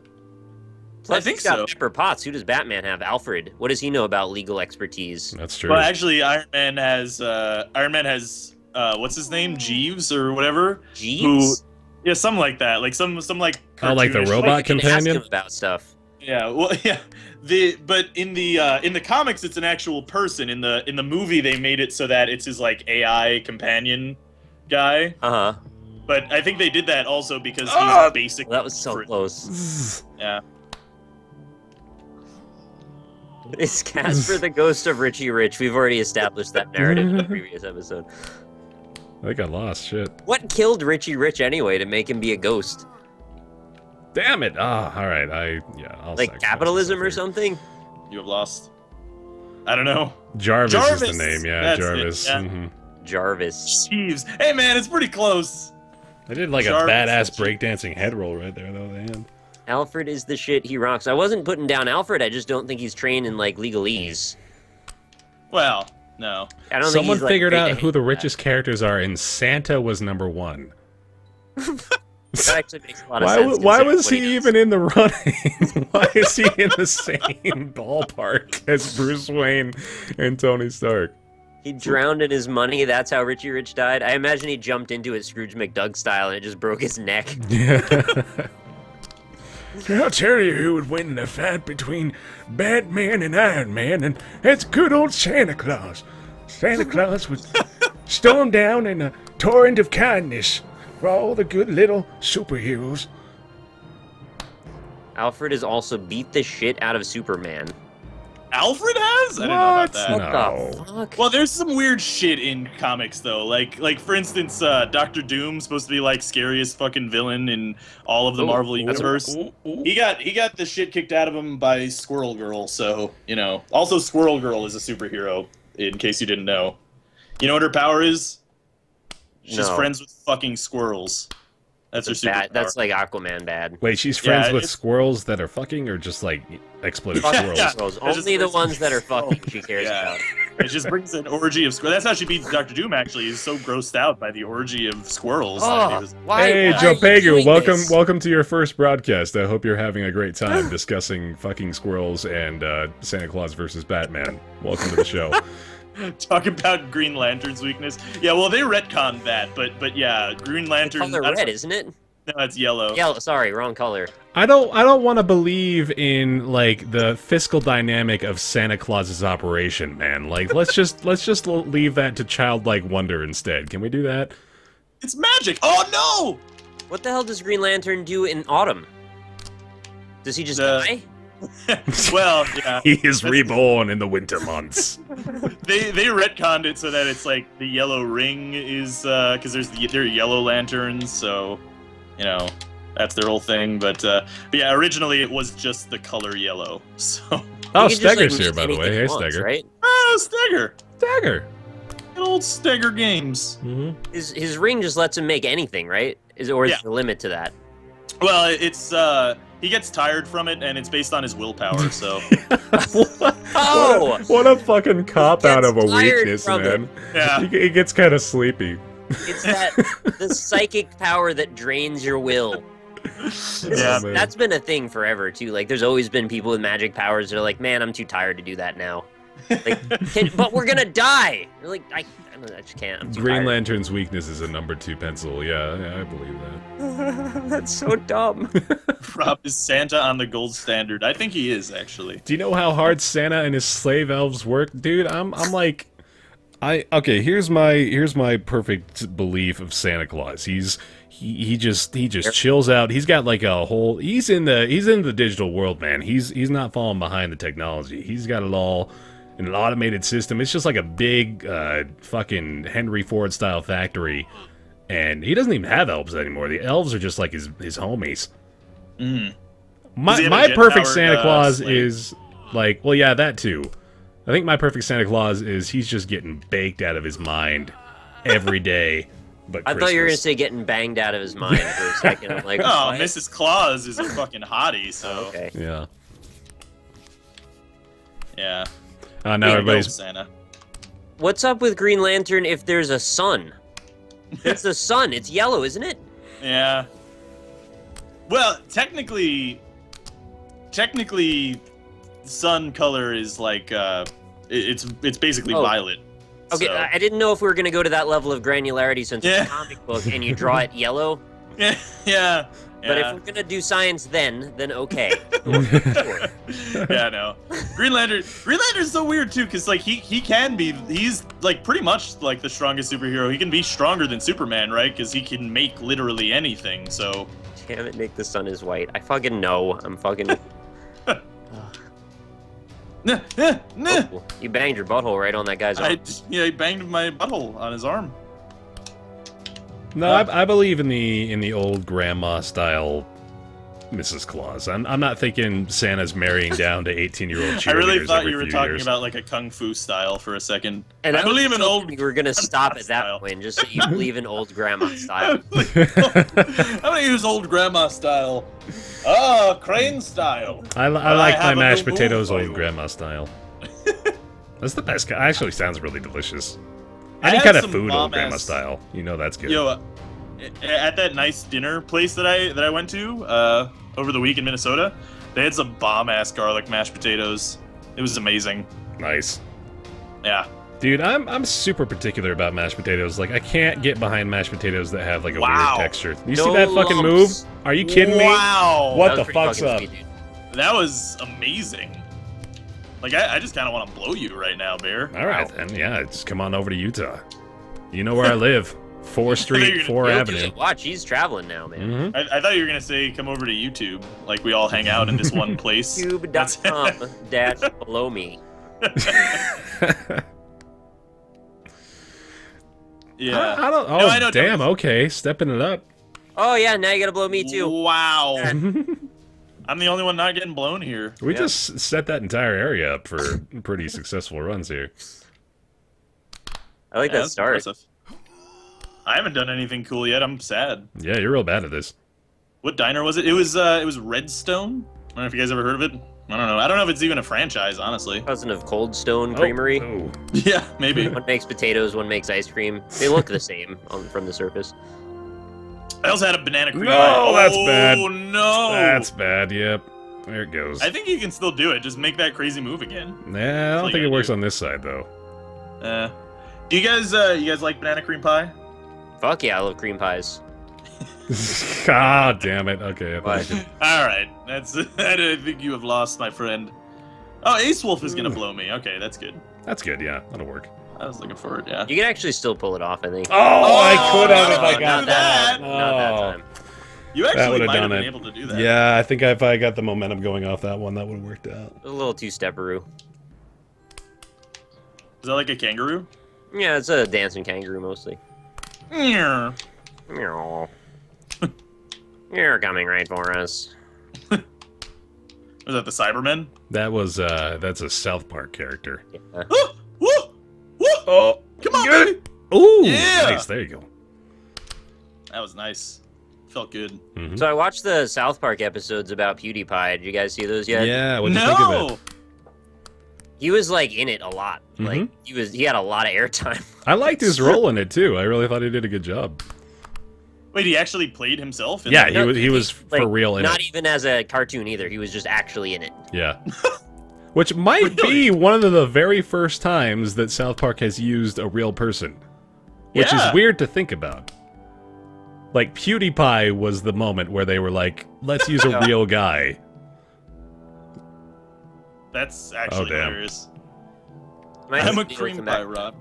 Plus, I think he's got so. Pepper Potts. Who does Batman have? Alfred. What does he know about legal expertise? That's true. Well, actually, Iron Man has what's his name, Jeeves or whatever. Jeeves. Yeah, something like that. Like some like. Oh, like the cartoonish- robot You can companion? ask him about stuff. Yeah, well, yeah. But in the comics, it's an actual person. In the movie, they made it so that it's his like AI companion guy. Uh huh. But I think they did that also because he's basic. That was so close. Yeah. It's Casper the ghost of Richie Rich. We've already established that narrative in the previous episode. I got lost. Shit. What killed Richie Rich anyway to make him be a ghost? Damn it! Ah, all right. I'll Like sacrifice capitalism or myself something? You have lost. I don't know. here. Jarvis is Jarvis! the name. Yeah, That's it, Jarvis. yeah. Mm-hmm. Jarvis. Jeeves. Hey man, it's pretty close. I did like Jarvis a badass is- breakdancing head roll right there, though. At the end. Alfred is the shit. He rocks. I wasn't putting down Alfred. I just don't think he's trained in like legalese. Well, no. I don't think Someone he's, like, figured great out to who the hang with richest characters are, and Santa was #1. That actually makes a lot of Why, sense. why considering was what he does. even in the running? Why is he in the same ballpark as Bruce Wayne and Tony Stark? He drowned in his money. That's how Richie Rich died. I imagine he jumped into it Scrooge McDuck style and it just broke his neck. Yeah. I'll tell you who would win in a fight between Batman and Iron Man, and that's good old Santa Claus. Santa Claus would storm down in a torrent of kindness for all the good little superheroes. Alfred has also beat the shit out of Superman. Alfred has? I didn't know about that. No. What the fuck? Well, there's some weird shit in comics though. Like for instance, Doctor Doom supposed to be like scariest fucking villain in all of the Marvel universe. He got the shit kicked out of him by Squirrel Girl. So you know. Also, Squirrel Girl is a superhero. In case you didn't know, you know what her power is? She's No. friends with fucking squirrels. That's her superpower. Bad. That's like Aquaman bad. Wait, she's friends Yeah, with it's- squirrels that are fucking, or just like expletive Fuck squirrels? Yeah. squirrels. That just Only the brings- ones that are fucking she cares Yeah. about. It just brings an orgy of squirrels. That's how she beats Doctor Doom. Actually, he's so grossed out by the orgy of squirrels. that he Oh, was- why? Hey, why Joe are you Pegu, doing welcome, this? welcome to your first broadcast. I hope you're having a great time discussing fucking squirrels and Santa Claus versus Batman. Welcome to the show. Talk about Green Lantern's weakness. Yeah, well, they retconned that, but yeah, Green Lantern. Color red, isn't it? No, it's yellow. Yellow. Sorry, wrong color. I don't want to believe in like the fiscal dynamic of Santa Claus's operation, man. Like let's just leave that to childlike wonder instead. Can we do that? It's magic. Oh What the hell does Green Lantern do in autumn? Does he just die? no! Well, yeah. He is reborn in the winter months. They retconned it so that it's like the yellow ring is because they're yellow lanterns, so you know that's their whole thing. But yeah, originally it was just the color yellow. So Oh, He can just, like, Stegger's here, make by the way. anything Hey, he wants, Stegger. right? Stagger, Stagger. good old Stagger games. Mm-hmm. His ring just lets him make anything, right? Is Yeah. there a limit to that? Well, it's he gets tired from it, and it's based on his willpower. So Oh! What a fucking cop out of a gets tired weakness, from man. yeah. He gets kind of sleepy. It's the psychic power that drains your will. Yeah. man. That's been a thing forever too. Like, there's always been people with magic powers that are like, man, I'm too tired to do that now. Like, but we're gonna die. Like, I just can't. I'm too Green tired. Lantern's weakness is a number 2 pencil. Yeah, I believe that. That's so dumb. Rob, is Santa on the gold standard? I think he is, actually. Do you know how hard Santa and his slave elves work, dude? I'm like, okay. Here's my perfect belief of Santa Claus. He just chills out. He's got like a whole. He's in the digital world, man. He's not falling behind the technology. He's got it all in an automated system. It's just like a big fucking Henry Ford style factory, and he doesn't even have elves anymore. The elves are just like his homies. Mm. My perfect Santa Claus is like, well, yeah, that too. I think my perfect Santa Claus is he's just getting baked out of his mind every day. But I thought you were gonna say getting banged out of his mind for a second. I'm like, Oh, what? Mrs. Claus is a fucking hottie, so Okay. Yeah. yeah. Now Way to go, everybody's Santa. What's up with Green Lantern if there's a sun? It's the sun. It's yellow, isn't it? Yeah. Well, technically, sun color is like it's basically Oh. violet. Okay, so. I didn't know if we were gonna go to that level of granularity since Yeah. it's a comic book and you draw it yellow. Yeah, yeah. But if yeah. we're gonna do science, then okay. Sure. Yeah, no. Green Lantern's so weird too, because like he's like pretty much like the strongest superhero. He can be stronger than Superman, right? Because he can make literally anything. So Damn it, Nick, the sun is white. I fucking know. I'm fucking. nah. Oh, you banged your butthole right on that guy's arm. He banged my butthole on his arm. no. I believe in the old grandma style Mrs. Claus. I'm not thinking Santa's marrying down to 18-year-old cheerleaders. I really thought every you were few talking years. about like a kung fu style for a second. And I believe in was old. hoping you were gonna stop at that style. point, just so you believe in old grandma style. I'm gonna use old grandma style. Oh, crane style. I I like my have a mashed new move potatoes for old you. grandma style. That's the best. Actually, sounds really delicious. I Any had kind of some food old grandma bomb-ass- style. You know that's good. Yo, at that nice dinner place that I went to over the week in Minnesota, they had some bomb ass garlic mashed potatoes. It was amazing. Nice. Yeah. Dude, I'm super particular about mashed potatoes. Like, I can't get behind mashed potatoes that have like a Wow. weird texture. You No see that fucking move? lumps. Are you kidding me? Wow. What That the was pretty fuck's fucking up? sweet, dude. That was amazing. Like I just kind of want to blow you right now, Bear. All right, Wow. then. Yeah, just come on over to Utah. You know where I live. 4th Street, 4 You'll do Avenue. it. Watch, he's traveling now, man. Mm-hmm. I thought you were gonna say come over to YouTube, like we all hang out in this one place. YouTube.com dash below me. Yeah. I don't. Oh, No, I know, damn. Tony. Okay, stepping it up. Oh yeah, now you gotta blow me too. Wow. I'm the only one not getting blown here. We Yeah. just set that entire area up for pretty successful runs here. I like that that's start. impressive. I haven't done anything cool yet. I'm sad. Yeah, you're real bad at this. What diner was it? It was Redstone. I don't know if you guys ever heard of it. I don't know. I don't know if it's even a franchise, honestly. Cousin of Cold Stone Creamery. Oh. Yeah, maybe. One makes potatoes, one makes ice cream. They look the same from the surface. I also had a banana cream No, pie. that's bad. Oh no! That's bad. Yep. There it goes. I think you can still do it. Just make that crazy move again. Nah, I don't like think I it works do. on this side though. Do you guys like banana cream pie? Fuck yeah, I love cream pies. Ah, damn it. Okay. I thought I What? could- All right, that's. I think you have lost, my friend. Oh, Ace Wolf is gonna blow me. Okay, that's good. That's good. Yeah, that'll work. I was looking for it. Yeah. You can actually still pull it off, I think. Oh, I could have if no, I not got that. that. Not that Oh. time. You That actually would've might have done been it. able to do that. Yeah, I think if I got the momentum going off that one, that would have worked out. A little two-stepperoo. Is that like a kangaroo? Yeah, it's a dancing kangaroo mostly. Yeah. Meow. You're coming right for us. Was that the Cybermen? That was that's a South Park character. Yeah. Woo! Woo! Woo! Oh, Come on, get baby! it. Ooh, Yeah. nice. There you go. That was nice. Felt good. Mhm. So I watched the South Park episodes about PewDiePie. Did you guys see those yet? Yeah, what'd you think of it? No! He was like in it a lot. Mhm. Like he had a lot of airtime. I liked his role in it too. I really thought he did a good job. Wait, he actually played himself? In Yeah, that? he was Like, for real in Not it. even as a cartoon either. He was just actually in it. Yeah. Which might Really? be one of the very first times that South Park has used a real person. Which is Yeah. weird to think about. Like, PewDiePie was the moment where they were like, let's use a real guy. That's actually damn. hilarious. My I'm a husband cream looking pie, back. Rob.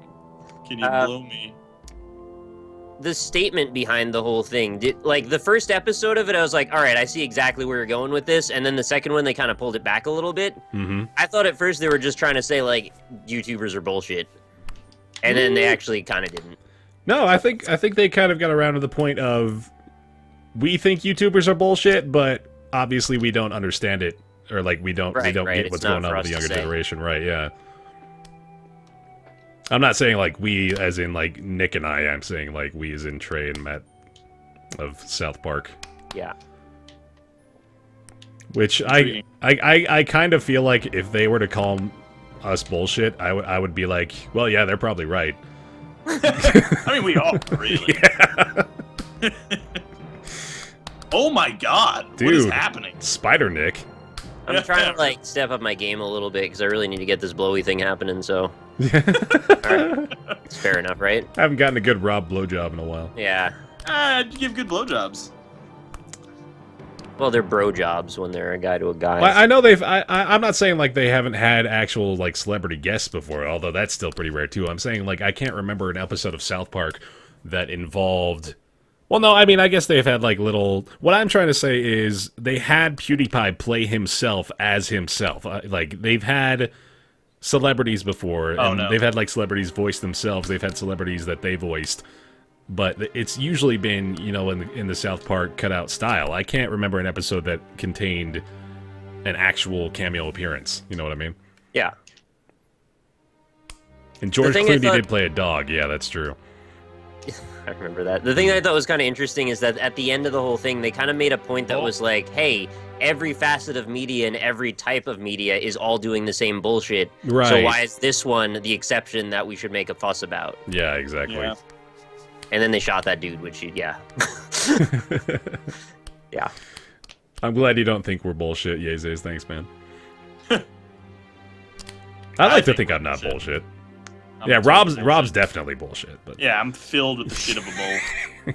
Can you blow me? The statement behind the whole thing, like the first episode of it, I was like, all right, I see exactly where you're going with this. And then the second one, they kind of pulled it back a little bit. Mm-hmm. I thought at first they were just trying to say, like, YouTubers are bullshit. And then they actually kind of didn't. No, I think they kind of got around to the point of, we think YouTubers are bullshit, but obviously we don't understand it. Or, like, we don't Right, get it's what's not going on for with the us to younger say. generation. Right, yeah. I'm not saying, like, we as in, like, Nick and I. I'm saying, like, we as in Trey and Matt of South Park. Yeah. Which I kind of feel like if they were to call us bullshit, I would be like, well, yeah, they're probably right. I mean, we all really. Yeah. Oh my God! What is Dude. happening? Spider Nick. I'm trying to, like, step up my game a little bit because I really need to get this blowy thing happening, so. I Alright. It's fair enough, right? haven't gotten a good Rob blowjob in a while. Yeah. You give good blowjobs. Well, they're bro jobs when they're a guy to a guy. Well, I know they've. I'm not saying like they haven't had actual like celebrity guests before, although that's still pretty rare too. I'm saying like I can't remember an episode of South Park that involved. Well, no, I mean I guess they've had like little. What I'm trying to say is they had PewDiePie play himself as himself. Like they've had celebrities before, and no. they've had like celebrities voice themselves. They've had celebrities that they voiced. But it's usually been, you know, in the South Park cutout style. I can't remember an episode that contained an actual cameo appearance. You know what I mean? Yeah. And George thing I Clooney thought- did play a dog. Yeah, that's true. I remember that. The thing that I thought was kind of interesting is that at the end of the whole thing, they kind of made a point that was like, hey, every facet of media and every type of media is all doing the same bullshit. Right. So why is this one the exception that we should make a fuss about? Yeah, exactly. Yeah. And then they shot that dude, which, yeah. Yeah. I'm glad you don't think we're bullshit, Yeezes. Thanks, man. I like to think I'm not bullshit. Yeah, Rob's definitely bullshit. But Yeah, I'm filled with the shit of a bowl.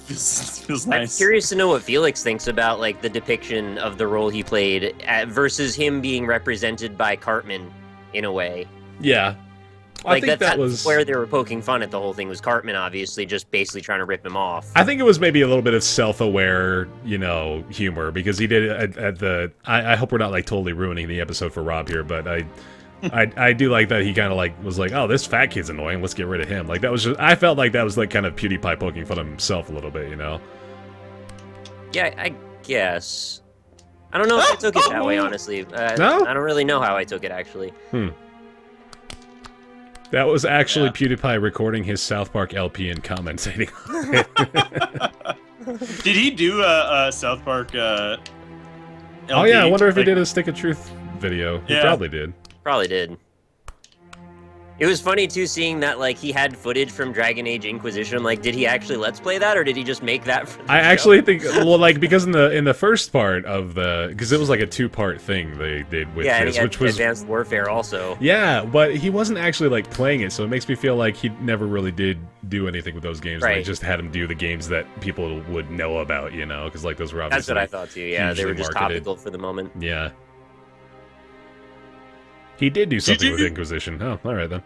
feels I'm nice. curious to know what Felix thinks about, like, the depiction of the role he played versus him being represented by Cartman, in a way. yeah, I Like, think that that's was where they were poking fun at the whole thing was Cartman, obviously, just basically trying to rip him off. I think it was maybe a little bit of self-aware, you know, humor because he did it at the. I hope we're not like totally ruining the episode for Rob here, but I do like that he kind of like was like, oh, this fat kid's annoying. Let's get rid of him. Like that was just. I felt like that was like kind of PewDiePie poking fun of himself a little bit, you know. Yeah, I guess. I don't know if I took it that way, honestly. No? I don't really know how I took it, actually. That was actually Yeah. PewDiePie recording his South Park LP and commentating on it. Did he do a South Park? Oh yeah, I wonder if he like- did a Stick of Truth video. He Yeah. probably did. Probably did. It was funny, too, seeing that, like, he had footage from Dragon Age Inquisition. I'm like, did he actually Let's Play that, or did he just make that for the I show? actually think, well, like because in the first part of because it was like a 2-part thing they did with Yeah, and this, he had which was Advanced Warfare also. yeah, but he wasn't actually like playing it, so it makes me feel like he never really did do anything with those games. They Right. just had him do the games that people would know about, you know, because like those were That's obviously what I thought, too. Yeah, they hugely were just marketed. topical for the moment. Yeah. He did do something with you- Inquisition. Oh, all right then.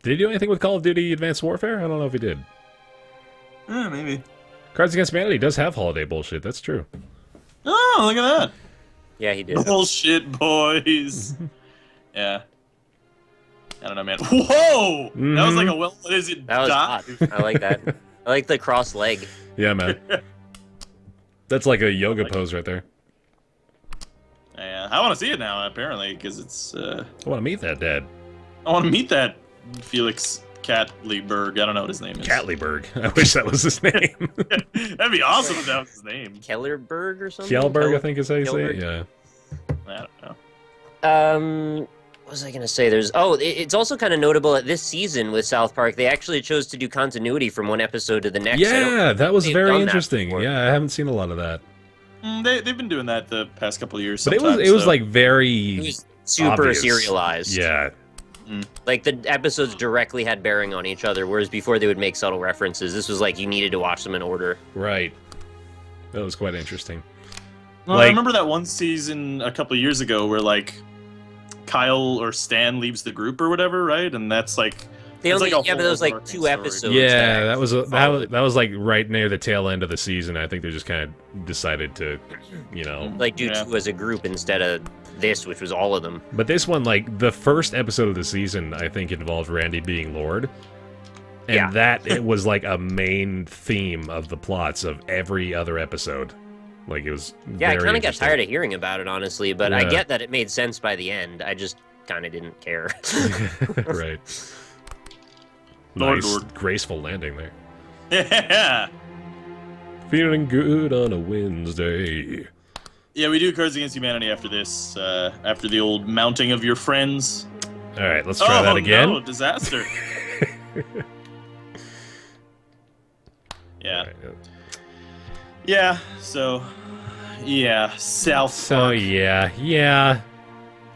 Did he do anything with Call of Duty Advanced Warfare? I don't know if he did. Maybe. Cards Against Humanity does have holiday bullshit. That's true. Oh, look at that. Yeah, he did. Bullshit, boys. Yeah. I don't know, man. Whoa! That was like a well. What is it? That was hot. I like that. I like the cross leg. Yeah, man. That's like a yoga pose right there. Yeah, I want to see it now. Apparently, because it's. I want to meet that dad. I want to meet that Felix Catleyberg. I don't know what his name is. Catleyberg. I wish that was his name. That'd be awesome if that was his name. Kellerberg or something? Kjellberg, I think is how you say it. Kjellberg? Yeah. I don't know. What was I gonna say? It's also kind of notable that this season with South Park, they actually chose to do continuity from one episode to the next. I don't Yeah, that was they've very done that interesting. before. Yeah, I haven't seen a lot of that. They've been doing that the past couple of years. But it was like very It was super obvious. serialized. Yeah. Like the episodes directly had bearing on each other, whereas before they would make subtle references. This was like you needed to watch them in order. Right. That was quite interesting. Well, Like- I remember that one season a couple of years ago where like Kyle or Stan leaves the group or whatever, right? And that's like They it's only like a yeah, but whole there was like overarching 2 story. episodes. Yeah, that was followed. that was like right near the tail end of the season. I think they just kind of decided to, you know. Like do Yeah. 2 as a group instead of this, which was all of them. But this one, like the first episode of the season, I think involved Randy being Lord, and Yeah. that it was like a main theme of the plots of every other episode. Like it was. Yeah, I very kind of got interesting. tired of hearing about it, honestly. But I Yeah. get that it made sense by the end. I just kind of didn't care. Right. Lord, Nice, Lord. graceful landing there. Yeah. Feeling good on a Wednesday. Yeah, we do Cards Against Humanity after this, after the old mounting of your friends. All right, let's try that again. No, disaster. Yeah. All right, Yeah, so yeah, South So Park. yeah.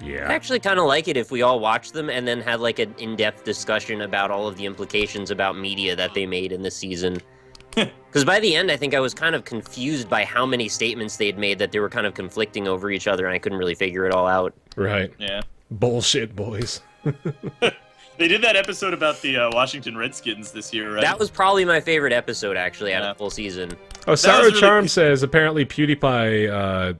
I actually kind of like it if we all watched them and then had like an in-depth discussion about all of the implications about media that they made in the season. Because by the end, I think I was kind of confused by how many statements they had made that they were kind of conflicting over each other, and I couldn't really figure it all out. Right. Yeah. Bullshit, boys. They did that episode about the Washington Redskins this year, right? That was probably my favorite episode, actually, out Yeah. of the full season. Oh, Sarah was really Charm good. says apparently PewDiePie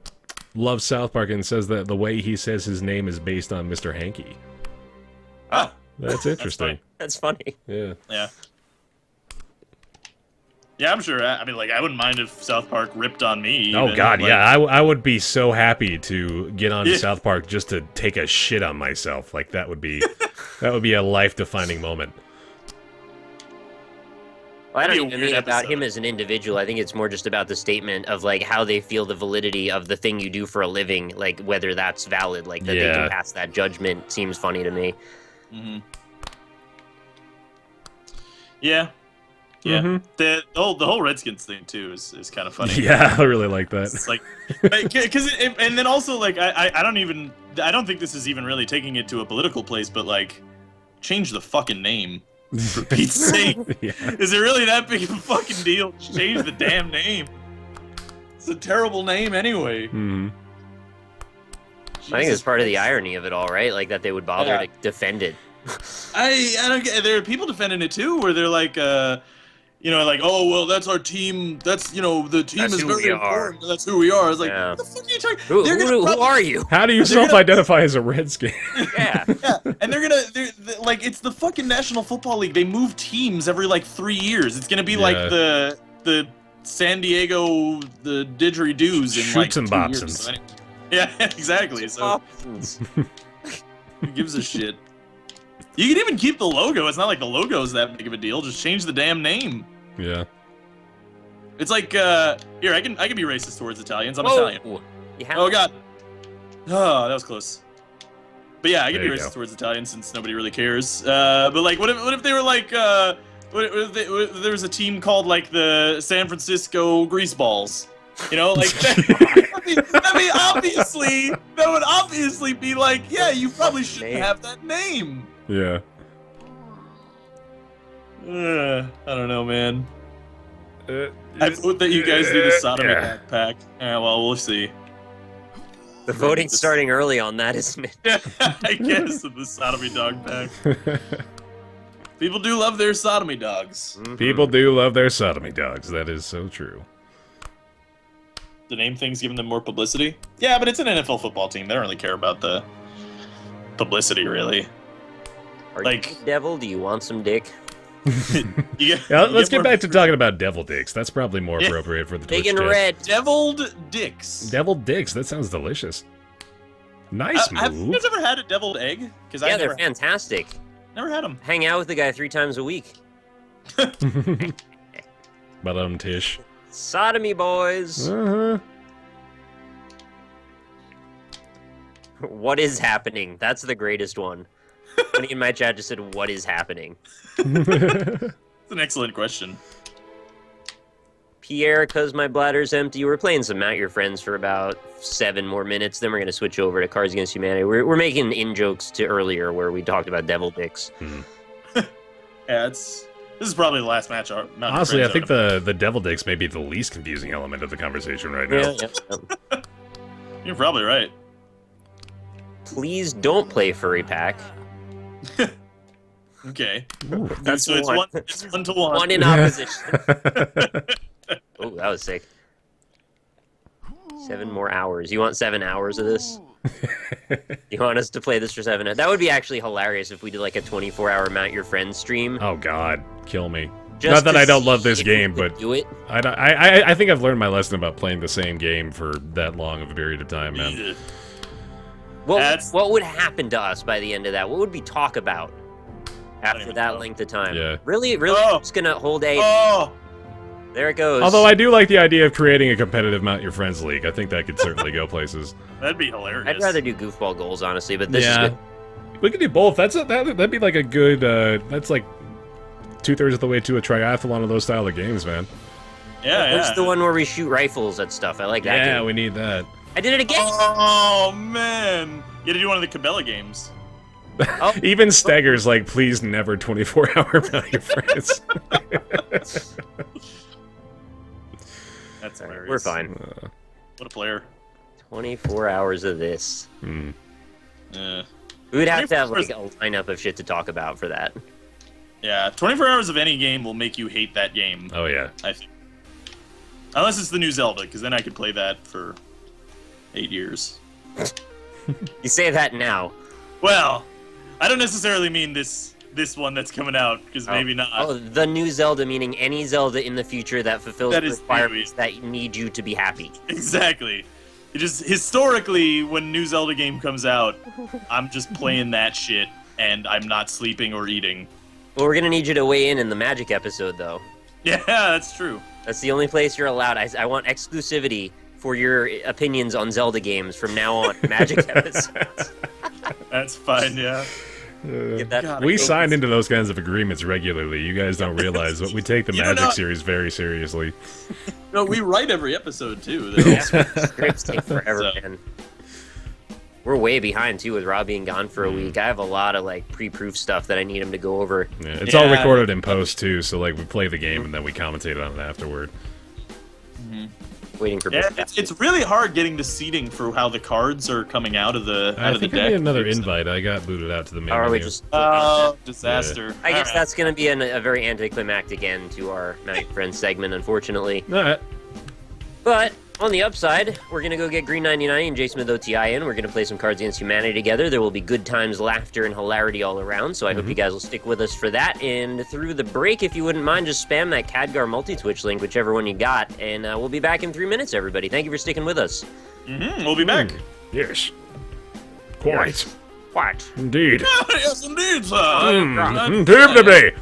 loves South Park and says that the way he says his name is based on Mr. Hanky. Ah, That's interesting. That's funny. Yeah. yeah. Yeah, I'm sure. I mean, like, I wouldn't mind if South Park ripped on me. Oh even, God, like- yeah. I would be so happy to get onto Yeah. South Park just to take a shit on myself. Like that would be a life-defining moment. Well, I That'd don't be a even mean weird about episode. him as an individual. I think it's more just about the statement of like how they feel the validity of the thing you do for a living, like whether that's valid, like that they Yeah. can pass that judgment seems funny to me. Mhm. Yeah. Yeah. Mhm. The whole Redskins thing too is kind of funny. Yeah, I really like that. It's like, because and then also like I don't think this is even really taking it to a political place, but like, change the fucking name for Pete's sake. Yeah. Is it really that big of a fucking deal? Just change the damn name. It's a terrible name anyway. Mhm. I think it's part of the irony of it all, right? Like that they would bother Yeah. to defend it. I don't get. There are people defending it too, where they're like, like, oh well, that's our team. That's the team That's is who very we are. important. That's who we are. It's like, Yeah. what the fuck are you talking? Who, They're who, gonna who probably- are you? How do you They're gonna- self-identify as a Redskin? Yeah. Yeah, and they're like, it's the fucking National Football League. They move teams every like 3 years. It's gonna be like Yeah. the San Diego the didgeridoos in like Shoots and 2 years. bopsins. So yeah, exactly. So Options. who gives a shit? You can even keep the logo. It's not like the logo's that big of a deal. Just change the damn name. Yeah. It's like here I can be racist towards Italians. I'm Italian. Whoa. You have Oh god. Oh, that was close. But yeah, I can There be you racist go. towards Italians since nobody really cares. But like, what if they were like, what if there was a team called like the San Francisco Greaseballs? You know, like that would obviously be like, yeah, you probably shouldn't Name. have that name. Yeah. I don't know, man. Uh, I vote that you guys do the sodomy yeah. backpack. Yeah, well, we'll see. the voting starting early on that, isn't it? I guess the sodomy dog pack. People do love their sodomy dogs. People do love their sodomy dogs. That is so true. The name thing's giving them more publicity. Yeah, but it's an NFL football team. They don't really care about the publicity, really. Are Like- you a devil? Do you want some dick? Yeah, let's get back to talking about devil dicks. That's probably more Yeah. appropriate for the Big Twitch and chat. red. deviled dicks. Deviled dicks. That sounds delicious. Nice Have you move. guys ever had a deviled egg? Because Yeah, I they're fantastic. never had them. Hang out with the guy 3 times a week. Tish. Sodomy boys. Uh-huh. What is happening? That's the greatest one. Somebody in my chat just said, "What is happening?" It's an excellent question. Pierre, because my bladder's empty. We're playing some Mount Your Friends for about 7 more minutes. Then we're going to switch over to Cards Against Humanity. We're making in-jokes to earlier where we talked about devil dicks. Yeah, this is probably the last match. Honestly, I think the devil dicks may be the least confusing element of the conversation right now. Yeah. You're probably right. Please don't play Furry Pack. Okay. Ooh, That's so it's one. it's 1-1. One in opposition. Oh, that was sick. 7 more hours. You want 7 hours of this? You want us to play this for 7 hours? That would be actually hilarious if we did like a 24-hour Mount Your Friends stream. Oh God, kill me. Just Not that to I don't see love this if game, we could but do it. I think I've learned my lesson about playing the same game for that long of a period of time, man. What would happen to us by the end of that? What would we talk about after that length of time? Yeah. Really, just gonna hold A. Oh! There it goes. Although I do like the idea of creating a competitive Mount Your Friends league. I think that could certainly go places. That'd be hilarious. I'd rather do goofball goals, honestly, but this is good. We could do both. That'd be like a good. That's like 2/3 of the way to a triathlon of those style of games, man. Yeah, What's the one where we shoot rifles at stuff? I like that. Yeah, game. we need that. I did it again. Oh man! You had to do one of the Cabela games. Oh. Even Stegger's like, please never 24-hour Mount Your Friends. That's hilarious. We're fine. What a player. 24 hours of this. Yeah. We would have to have like a lineup of shit to talk about for that. Yeah, 24 hours of any game will make you hate that game. Oh yeah. I think. Unless it's the new Zelda, because then I could play that for 8 years. You say that now. Well, I don't necessarily mean this one that's coming out, because maybe not. Oh, the new Zelda, meaning any Zelda in the future that fulfills the requirements that need you to be happy. Exactly. It just historically, when new Zelda game comes out, I'm just playing that shit, and I'm not sleeping or eating. Well, we're gonna need you to weigh in the Magic episode, though. Yeah, that's true. That's the only place you're allowed. I want exclusivity for your opinions on Zelda games from now on. Magic episodes. That's fine, yeah. We sign into those kinds of agreements regularly. You guys don't realize, but we take the Magic series very seriously. No, we write every episode too. Scripts take forever, man. We're way behind too with Rob being gone for a week. I have a lot of like pre-proof stuff that I need him to go over. Yeah, it's all recorded in post too, so like we play the game and then we commentate on it afterward. Waiting for it's really hard getting the seating for how the cards are coming out of the I think deck. I need another invite. I got booted out to the main Or are we menu. just disaster. I guess that's going to be a very anticlimactic end to our Mount Your Friends segment, unfortunately. Alright. But on the upside, we're going to go get Green 99 and J Smith OTI in. We're going to play some Cards Against Humanity together. There will be good times, laughter, and hilarity all around, so I hope you guys will stick with us for that. And through the break, if you wouldn't mind, just spam that Khadgar multi-twitch link, whichever one you got, and we'll be back in 3 minutes, everybody. Thank you for sticking with us. We'll be back. Yes. Quite. What? Indeed. Yes, indeed, sir. Indubitably.